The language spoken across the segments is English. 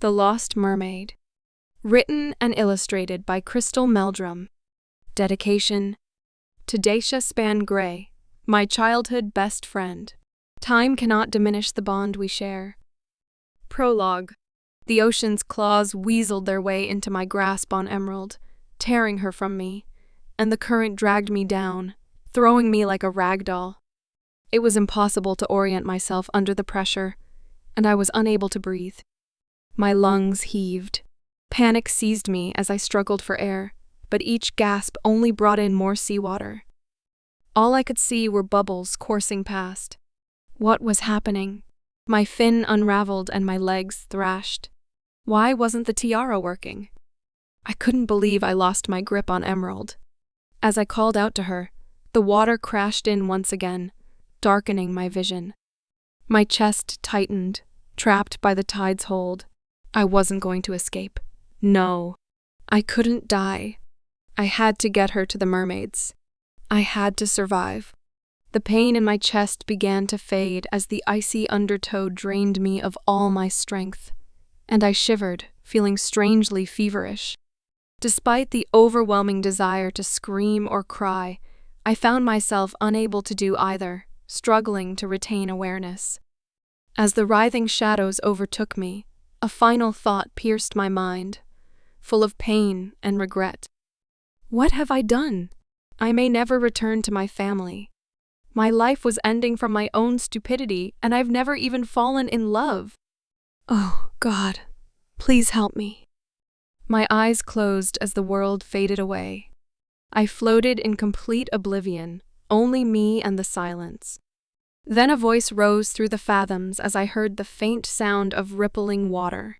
The Lost Mermaid. Written and illustrated by Krystal Meldrum. Dedication to Dacia Span Gray, my childhood best friend. Time cannot diminish the bond we share. Prologue. The ocean's claws weaseled their way into my grasp on Emerald, tearing her from me, and the current dragged me down, throwing me like a rag doll. It was impossible to orient myself under the pressure, and I was unable to breathe. My lungs heaved. Panic seized me as I struggled for air, but each gasp only brought in more seawater. All I could see were bubbles coursing past. What was happening? My fin unraveled and my legs thrashed. Why wasn't the tiara working? I couldn't believe I lost my grip on Emerald. As I called out to her, the water crashed in once again, darkening my vision. My chest tightened, trapped by the tide's hold. I wasn't going to escape. No, I couldn't die. I had to get her to the mermaids. I had to survive. The pain in my chest began to fade as the icy undertow drained me of all my strength, and I shivered, feeling strangely feverish. Despite the overwhelming desire to scream or cry, I found myself unable to do either, struggling to retain awareness. As the writhing shadows overtook me, a final thought pierced my mind, full of pain and regret. What have I done? I may never return to my family. My life was ending from my own stupidity, and I've never even fallen in love. Oh, God, please help me. My eyes closed as the world faded away. I floated in complete oblivion, only me and the silence. Then a voice rose through the fathoms as I heard the faint sound of rippling water.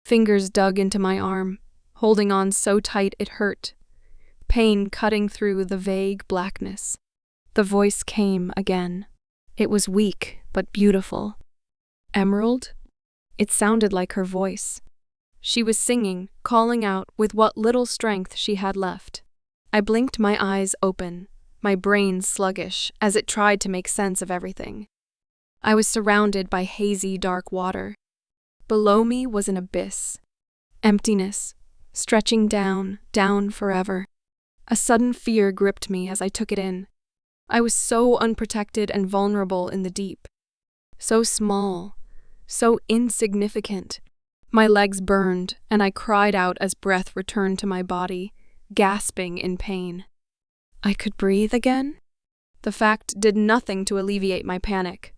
Fingers dug into my arm, holding on so tight it hurt, pain cutting through the vague blackness. The voice came again. It was weak but beautiful. Emerald? It sounded like her voice. She was singing, calling out with what little strength she had left. I blinked my eyes open, my brain sluggish as it tried to make sense of everything. I was surrounded by hazy, dark water. Below me was an abyss. Emptiness, stretching down, down forever. A sudden fear gripped me as I took it in. I was so unprotected and vulnerable in the deep. So small, so insignificant. My legs burned, and I cried out as breath returned to my body, gasping in pain. I could breathe again? The fact did nothing to alleviate my panic.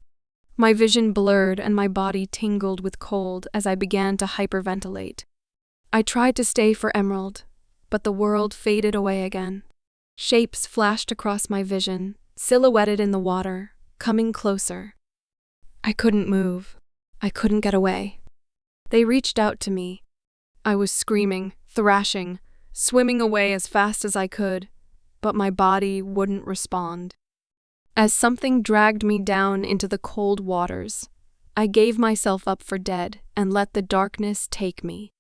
My vision blurred and my body tingled with cold as I began to hyperventilate. I tried to stay for Emerald, but the world faded away again. Shapes flashed across my vision, silhouetted in the water, coming closer. I couldn't move. I couldn't get away. They reached out to me. I was screaming, thrashing, swimming away as fast as I could, but my body wouldn't respond. As something dragged me down into the cold waters, I gave myself up for dead and let the darkness take me.